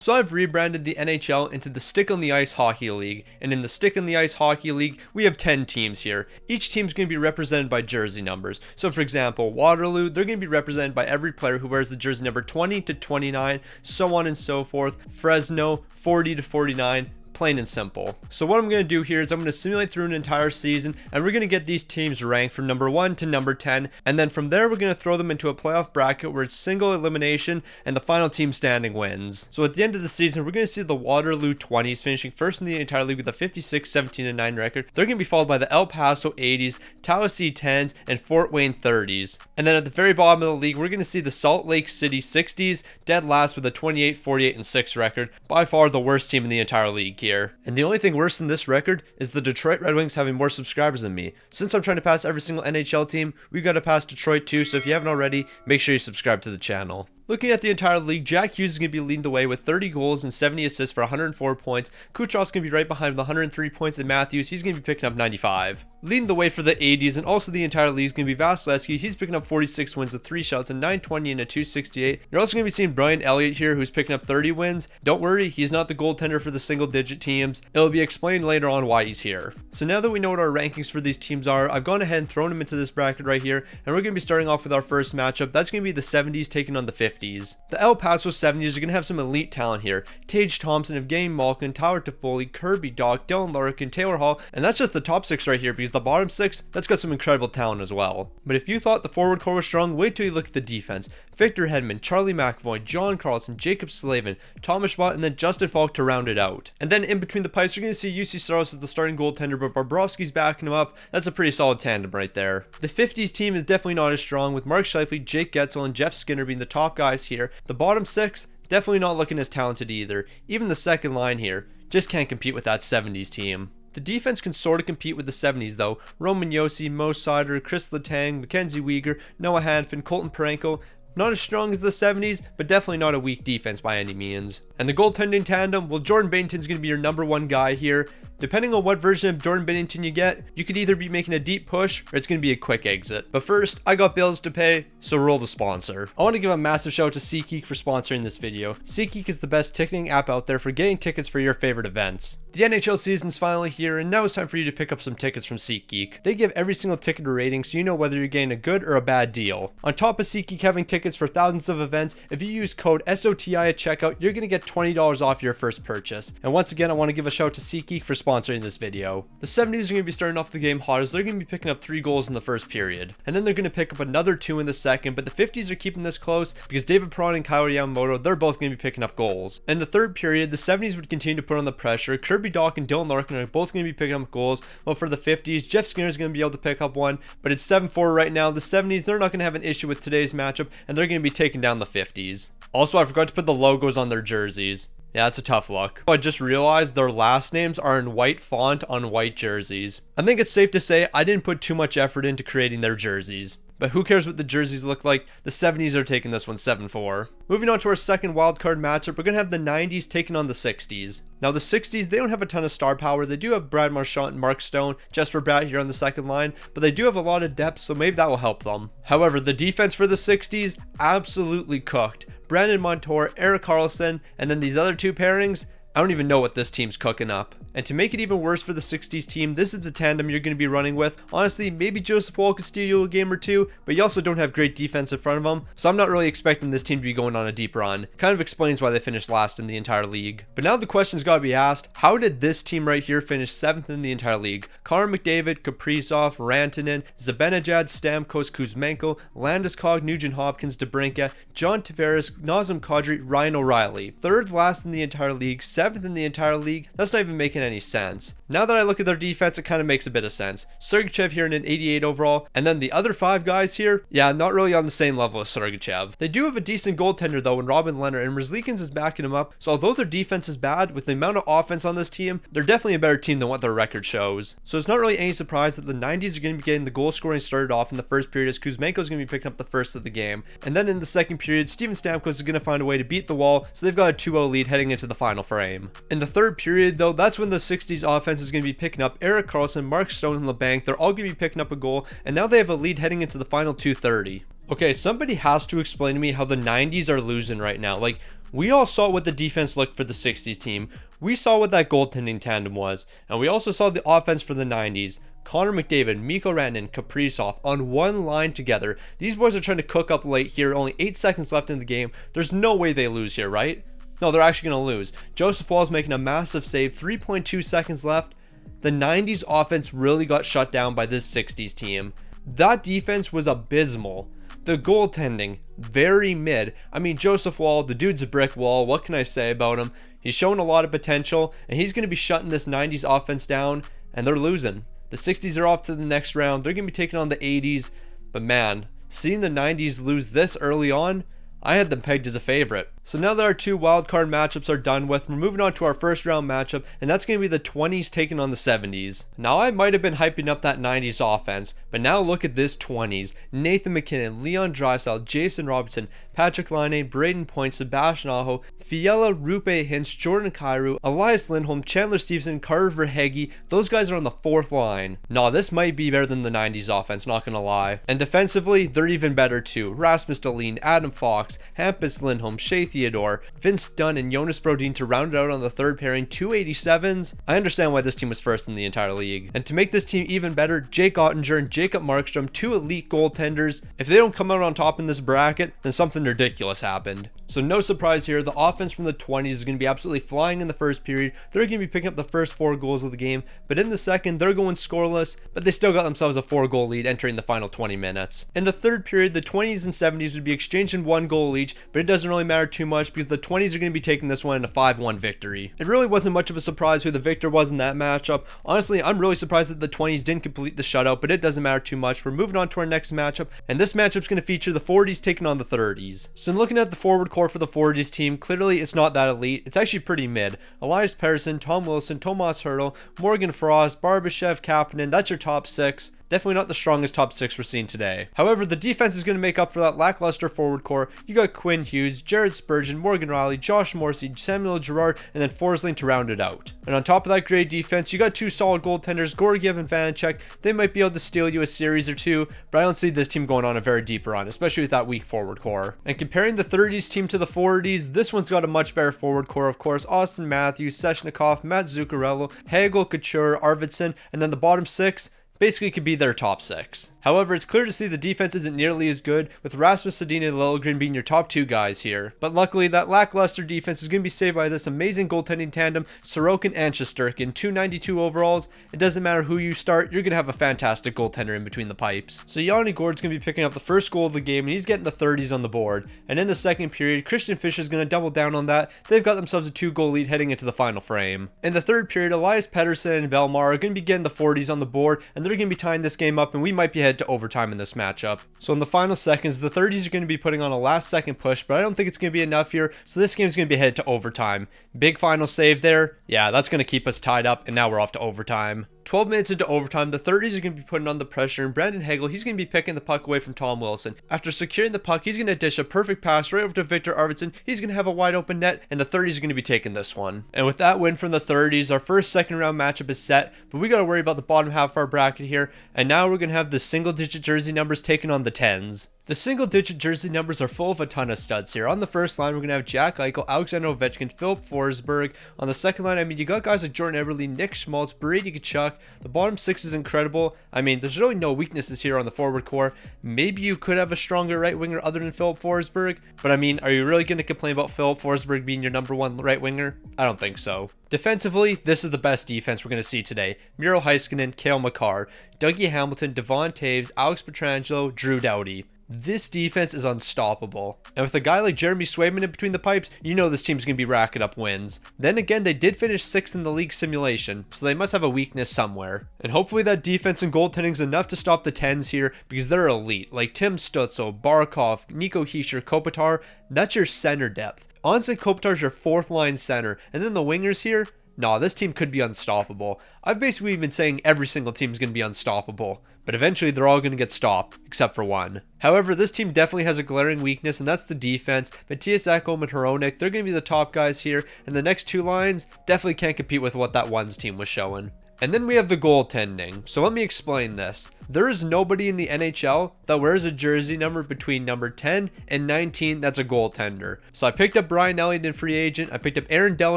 So I've rebranded the NHL into the Stick on the Ice Hockey League, and in the Stick on the Ice Hockey League, we have 10 teams here. Each team's going to be represented by jersey numbers. So for example, Waterloo, they're going to be represented by every player who wears the jersey number 20 to 29, so on and so forth. Fresno, 40 to 49. Plain and simple. So what I'm going to do here is I'm going to simulate through an entire season, and we're going to get these teams ranked from number 1 to number 10, and then from there we're going to throw them into a playoff bracket where it's single elimination and the final team standing wins. So at the end of the season, we're going to see the Waterloo 20s finishing first in the entire league with a 56-17-9 record. They're going to be followed by the El Paso 80s, Tallahassee 10s, and Fort Wayne 30s. And then at the very bottom of the league, we're going to see the Salt Lake City 60s dead last with a 28-48-6 record, by far the worst team in the entire league here. And the only thing worse than this record is the Detroit Red Wings having more subscribers than me. Since I'm trying to pass every single NHL team, we've got to pass Detroit too, so if you haven't already, make sure you subscribe to the channel. Looking at the entire league, Jack Hughes is going to be leading the way with 30 goals and 70 assists for 104 points. Kucherov's going to be right behind with 103 points, and Matthews, he's going to be picking up 95. Leading the way for the 80s and also the entire league is going to be Vasilevsky. He's picking up 46 wins with 3 shots and 920 and a 268. You're also going to be seeing Brian Elliott here, who's picking up 30 wins. Don't worry, he's not the goaltender for the single-digit teams. It'll be explained later on why he's here. So now that we know what our rankings for these teams are, I've gone ahead and thrown them into this bracket right here, and we're going to be starting off with our first matchup. That's going to be the 70s taking on the 50s. The El Paso 70s are going to have some elite talent here. Tage Thompson, Evgeny Malkin, Tyler Toffoli, Kirby Doc, Dylan Larkin, Taylor Hall, and that's just the top 6 right here, because the bottom 6, that's got some incredible talent as well. But if you thought the forward core was strong, wait till you look at the defense. Victor Hedman, Charlie McAvoy, John Carlson, Jacob Slavin, Thomas Schmott, and then Justin Falk to round it out. And then in between the pipes, you're going to see UC Saros as the starting goaltender, but Bobrovsky's backing him up. That's a pretty solid tandem right there. The 50s team is definitely not as strong, with Mark Scheifele, Jake Getzel, and Jeff Skinner being the top guys here. The bottom 6, definitely not looking as talented either. Even the second line here just can't compete with that 70s team. The defense can sort of compete with the 70s though. Roman Yossi, Mo Sider, Chris Letang, Mackenzie Weegar, Noah Hanfin, Colton Parenko. Not as strong as the 70s, but definitely not a weak defense by any means. And the goaltending tandem, well, Jordan Binnington's going to be your number 1 guy here. Depending on what version of Jordan Binnington you get, you could either be making a deep push or it's going to be a quick exit. But first, I got bills to pay, so roll the sponsor. I want to give a massive shout out to SeatGeek for sponsoring this video. SeatGeek is the best ticketing app out there for getting tickets for your favorite events. The NHL season's finally here, and now it's time for you to pick up some tickets from SeatGeek. They give every single ticket a rating, so you know whether you're getting a good or a bad deal. On top of SeatGeek having tickets for thousands of events, if you use code SOTI at checkout, you're going to get $20 off your first purchase. And once again, I want to give a shout out to SeatGeek for sponsoring this video. The 70s are going to be starting off the game hot, as they're going to be picking up 3 goals in the first period. And then they're going to pick up another 2 in the second, but the 50s are keeping this close because David Perron and Kyle Yamamoto, they're both going to be picking up goals. In the third period, the 70s would continue to put on the pressure. Kirby Doc and Dylan Larkin are both going to be picking up goals. Well, for the 50s, Jeff Skinner is going to be able to pick up 1, but it's 7-4 right now. The 70s, they're not going to have an issue with today's matchup, and they're going to be taking down the 50s. Also, I forgot to put the logos on their jerseys. Yeah, that's a tough look. I just realized their last names are in white font on white jerseys. I think it's safe to say I didn't put too much effort into creating their jerseys. But who cares what the jerseys look like? The 70s are taking this one 7-4. Moving on to our second wildcard matchup, we're going to have the 90s taking on the 60s. Now the 60s, they don't have a ton of star power. They do have Brad Marchand and Mark Stone, Jesper Bratt here on the second line, but they do have a lot of depth, so maybe that will help them. However, the defense for the 60s, absolutely cooked. Brandon Montour, Erik Karlsson, and then these other 2 pairings, I don't even know what this team's cooking up. And to make it even worse for the 60s team, this is the tandem you're going to be running with. Honestly, maybe Joseph Woll could steal you a game or 2, but you also don't have great defense in front of them, so I'm not really expecting this team to be going on a deep run. Kind of explains why they finished last in the entire league. But now the question's got to be asked, how did this team right here finish 7th in the entire league? Connor McDavid, Kaprizov, Rantanen, Zibanejad, Stamkos, Kuzmenko, Landeskog, Nugent Hopkins, DeBrincat, John Tavares, Nazem Kadri, Ryan O'Reilly. 3rd last in the entire league, 7th in the entire league. That's not even making any sense. Now that I look at their defense, it kind of makes a bit of sense. Sergachev here in an 88 overall, and then the other 5 guys here, yeah, not really on the same level as Sergachev. They do have a decent goaltender though in Robin Leonard, and Merzlikins is backing him up, so although their defense is bad, with the amount of offense on this team, they're definitely a better team than what their record shows. So it's not really any surprise that the 90s are going to be getting the goal scoring started off in the first period, as Kuzmenko is going to be picking up the first of the game. And then in the second period, Steven Stamkos is going to find a way to beat the wall, so they've got a 2-0 lead heading into the final frame. In the third period though, that's when the 60s offense is going to be picking up. Erik Karlsson, Mark Stone, and LeBanc, they're all going to be picking up a goal, and now they have a lead heading into the final 2:30. Okay, somebody has to explain to me how the 90s are losing right now. Like, We all saw what the defense looked for the 60s team. We saw what that goaltending tandem was. And we also saw the offense for the 90s. Connor McDavid, Mikko Rantanen, Kaprizov on one line together. These boys are trying to cook up late here. Only 8 seconds left in the game. There's no way they lose here, right? No, they're actually going to lose. Joseph Woll's making a massive save. 3.2 seconds left. The 90s offense really got shut down by this 60s team. That defense was abysmal. The goaltending, very mid. I mean, Joseph Woll, the dude's a brick wall. What can I say about him? He's shown a lot of potential, and he's going to be shutting this 90s offense down, and they're losing. The 60s are off to the next round. They're going to be taking on the 80s. But man, seeing the 90s lose this early on, I had them pegged as a favorite. So now that our 2 wildcard matchups are done with, we're moving on to our first round matchup, and that's going to be the 20s taking on the 70s. Now I might have been hyping up that 90s offense, but now look at this 20s. Nathan McKinnon, Leon Draisaitl, Jason Robertson, Patrick Laine, Braden Point, Sebastian Aho, Fiala, Rupe Hintz, Jordan Kyrou, Elias Lindholm, Chandler Stevenson, Carter Verhaeghe. Those guys are on the 4th line. Nah, this might be better than the 90s offense, not gonna lie. And defensively, they're even better too. Rasmus Dahlin, Adam Fox, Hampus Lindholm, Shea Theodore, Vince Dunn, and Jonas Brodin to round it out on the 3rd pairing, 287s. I understand why this team was first in the entire league. And to make this team even better, Jake Ottinger and Jacob Markstrom, 2 elite goaltenders. If they don't come out on top in this bracket, then something ridiculous happened. So no surprise here, the offense from the 20s is going to be absolutely flying in the first period. They're going to be picking up the first 4 goals of the game, but in the second, they're going scoreless, but they still got themselves a 4-goal lead entering the final 20 minutes. In the third period, the 20s and 70s would be exchanging 1 goal each, but it doesn't really matter too much because the 20s are going to be taking this one in a 5-1 victory. It really wasn't much of a surprise who the victor was in that matchup. Honestly, I'm really surprised that the 20s didn't complete the shutout, but it doesn't matter too much. We're moving on to our next matchup, and this matchup's going to feature the 40s taking on the 30s. So in looking at the forward core for the 40s team, clearly it's not that elite. It's actually pretty mid. Elias Pettersson, Tom Wilson, Tomas Hertl, Morgan Frost, Barbashev, Kapanen, that's your top 6. Definitely not the strongest top 6 we're seeing today. However, the defense is going to make up for that lackluster forward core. You got Quinn Hughes, Jared Spurgeon, Morgan Riley, Josh Morrissey, Samuel Girard, and then Forsling to round it out. And on top of that great defense, you got 2 solid goaltenders, Georgiev and Vanacek. They might be able to steal you a series or 2, but I don't see this team going on a very deep run, especially with that weak forward core. And comparing the 30s team to the 40s, this one's got a much better forward core, of course. Austin Matthews, Seshnikov, Matt Zuccarello, Hagel, Couture, Arvidsson, and then the bottom 6 basically could be their top 6. However, it's clear to see the defense isn't nearly as good, with Rasmus Sedin and Liljegren being your top 2 guys here. But luckily, that lackluster defense is going to be saved by this amazing goaltending tandem, Sorokin and Shesterkin, 292 overalls. It doesn't matter who you start, you're going to have a fantastic goaltender in between the pipes. So Yanni Gourde's going to be picking up the first goal of the game, and he's getting the 30s on the board. And in the second period, Christian Fischer is going to double down on that. They've got themselves a 2-goal lead heading into the final frame. In the third period, Elias Pettersson and Belmar are going to be getting the 40s on the board, and they're going to be tying this game up, and we might be headed to overtime in this matchup. So in the final seconds, the 30s are going to be putting on a last second push, but I don't think it's going to be enough here, so this game is going to be headed to overtime. Big final save there. Yeah, that's going to keep us tied up, and now we're off to overtime. 12 minutes into overtime, the 30s are going to be putting on the pressure, and Brandon Hagel, he's going to be picking the puck away from Tom Wilson. After securing the puck, he's going to dish a perfect pass right over to Victor Arvidsson. He's going to have a wide open net, and the 30s are going to be taking this one. And with that win from the 30s, our first second round matchup is set, but we got to worry about the bottom half of our bracket here, and now we're going to have the single digit jersey numbers taking on the 10s. The single-digit jersey numbers are full of a ton of studs here. On the first line, we're going to have Jack Eichel, Alexander Ovechkin, Philip Forsberg. On the second line, I mean, you got guys like Jordan Eberle, Nick Schmaltz, Brady Tkachuk. The bottom 6 is incredible. I mean, there's really no weaknesses here on the forward core. Maybe you could have a stronger right winger other than Philip Forsberg, but I mean, are you really going to complain about Philip Forsberg being your number 1 right winger? I don't think so. Defensively, this is the best defense we're going to see today. Miro Heiskanen, Cale Makar, Dougie Hamilton, Devon Taves, Alex Pietrangelo, Drew Doughty. This defense is unstoppable. And with a guy like Jeremy Swayman in between the pipes, you know this team's going to be racking up wins. Then again, they did finish 6th in the league simulation, so they must have a weakness somewhere. And hopefully that defense and goaltending is enough to stop the 10s here, because they're elite. Like Tim Stutzel, Barkov, Nico Hischier, Kopitar, that's your center depth. Honestly, Kopitar's your 4th line center. And then the wingers here, nah, this team could be unstoppable. I've basically been saying every single team is going to be unstoppable, but eventually they're all going to get stopped, except for one. However, this team definitely has a glaring weakness, and that's the defense. Matthias Ekholm and Hronek, they're going to be the top guys here, and the next 2 lines definitely can't compete with what that ones team was showing. And then we have the goaltending. So let me explain this. There is nobody in the NHL that wears a jersey number between number 10 and 19 that's a goaltender. So I picked up Brian Elliott in free agent, I picked up Aaron Dell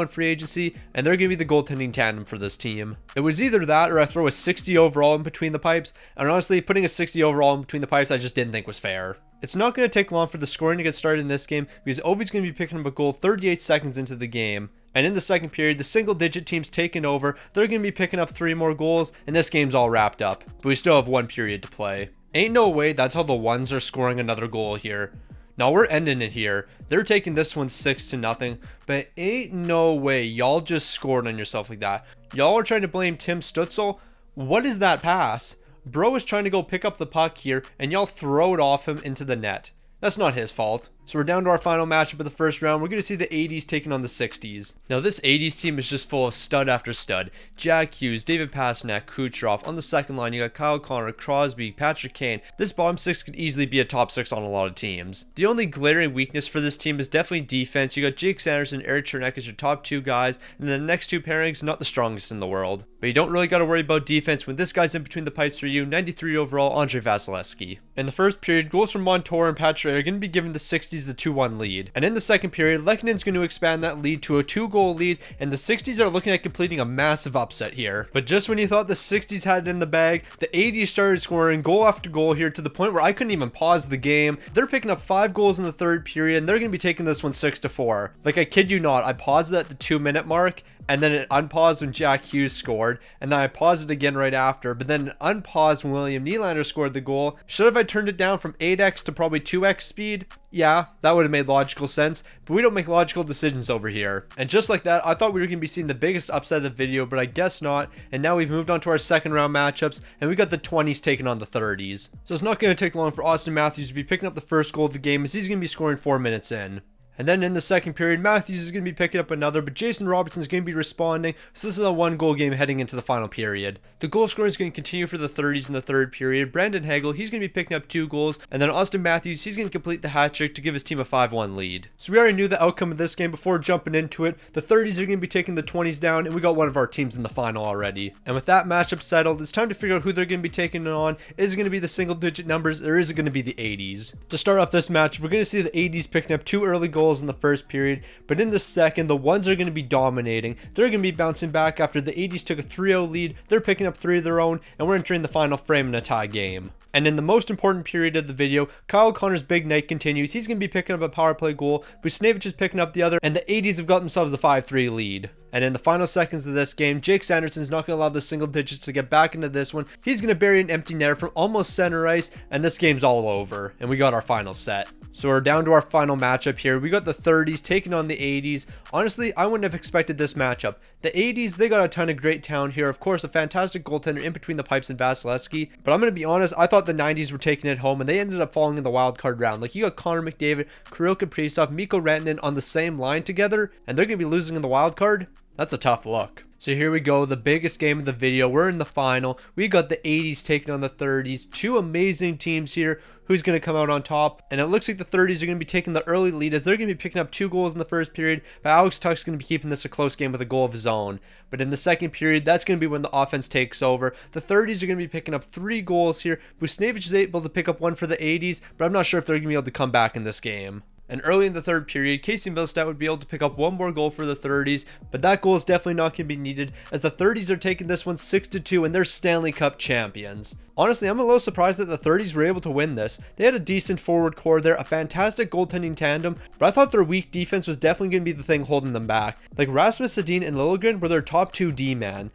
in free agency, and they're going to be the goaltending tandem for this team. It was either that or I throw a 60 overall in between the pipes, and honestly, putting a 60 overall in between the pipes I just didn't think was fair. It's not going to take long for the scoring to get started in this game because Ovi's going to be picking up a goal 38 seconds into the game. And in the second period, the single-digit team's taking over. They're going to be picking up 3 more goals, and this game's all wrapped up. But we still have 1 period to play. Ain't no way that's how the ones are scoring another goal here. Now we're ending it here. They're taking this one 6-0, but ain't no way y'all just scored on yourself like that. Y'all are trying to blame Tim Stutzel. What is that pass? Bro is trying to go pick up the puck here, and y'all throw it off him into the net. That's not his fault. So we're down to our final matchup of the first round. We're going to see the 80s taking on the 60s. Now this 80s team is just full of stud after stud. Jack Hughes, David Pastrnak, Kucherov. On the second line, you got Kyle Connor, Crosby, Patrick Kane. This bottom 6 could easily be a top 6 on a lot of teams. The only glaring weakness for this team is definitely defense. You got Jake Sanderson, Eric Chernak as your top 2 guys. And then the next 2 pairings, not the strongest in the world. But you don't really got to worry about defense when this guy's in between the pipes for you. 93 overall, Andre Vasilevsky. In the first period, goals from Montour and Patrick are going to be giving the 60s the 2-1 lead. And in the second period, Lekkonen's going to expand that lead to a 2-goal lead, and the 60s are looking at completing a massive upset here. But just when you thought the 60s had it in the bag, the 80s started scoring goal after goal here to the point where I couldn't even pause the game. They're picking up 5 goals in the third period, and they're going to be taking this one 6-4. Like, I kid you not, I paused it at the 2-minute mark, and then it unpaused when Jack Hughes scored, and then I paused it again right after, but then it unpaused when William Nylander scored the goal. Should have I turned it down from 8x to probably 2x speed? Yeah, that would have made logical sense, but we don't make logical decisions over here. And just like that, I thought we were going to be seeing the biggest upset of the video, but I guess not, and now we've moved on to our second round matchups, and we got the 20s taking on the 30s. So it's not going to take long for Austin Matthews to be picking up the first goal of the game, as he's going to be scoring 4 minutes in. And then in the second period, Matthews is going to be picking up another, but Jason Robertson is going to be responding. So this is a 1-goal game heading into the final period. The goal scoring is going to continue for the 30s in the third period. Brandon Hagel, he's going to be picking up 2 goals. And then Austin Matthews, he's going to complete the hat trick to give his team a 5-1 lead. So we already knew the outcome of this game before jumping into it. The 30s are going to be taking the 20s down, and we got one of our teams in the final already. And with that matchup settled, it's time to figure out who they're going to be taking it on. Is it going to be the single-digit numbers, or is it going to be the 80s? To start off this match, we're going to see the 80s picking up 2 early goals in the first period. But in the second, the ones are going to be dominating. They're going to be bouncing back after the 80s took a 3-0 lead. They're picking up 3 of their own, and we're entering the final frame in a tie game. And in the most important period of the video, Kyle Connor's big night continues. He's going to be picking up a power play goal. Buchnevich is picking up the other, and the 80s have got themselves a 5-3 lead. And in the final seconds of this game, Jake Sanderson's not going to allow the single digits to get back into this one. He's going to bury an empty netter from almost center ice, and this game's all over. And we got our final set. So we're down to our final matchup here. We got the 30s taking on the 80s. Honestly, I wouldn't have expected this matchup. The 80s, they got a ton of great talent here. Of course, a fantastic goaltender in between the pipes and Vasilevsky. But I'm going to be honest, I thought the 90s were taking it home, and they ended up falling in the wild card round. Like, you got Connor McDavid, Kirill Kaprizov, Mikko Rantanen on the same line together, and they're going to be losing in the wild card? That's a tough look. So here we go, the biggest game of the video. We're in the final. We got the 80s taking on the 30s. 2 amazing teams here. Who's going to come out on top? And it looks like the 30s are going to be taking the early lead, as they're going to be picking up 2 goals in the first period. But Alex Tuch's going to be keeping this a close game with a goal of his own. But in the second period, that's going to be when the offense takes over. The 30s are going to be picking up 3 goals here. Buchnevich is able to pick up 1 for the 80s, but I'm not sure if they're going to be able to come back in this game. And early in the third period, Casey Milstead would be able to pick up 1 more goal for the 30s, but that goal is definitely not going to be needed, as the 30s are taking this one 6-2, and they're Stanley Cup champions. Honestly, I'm a little surprised that the 30s were able to win this. They had a decent forward core there, a fantastic goaltending tandem, but I thought their weak defense was definitely going to be the thing holding them back. Like, Rasmus Sedin and Liljegren were their top 2 D-man.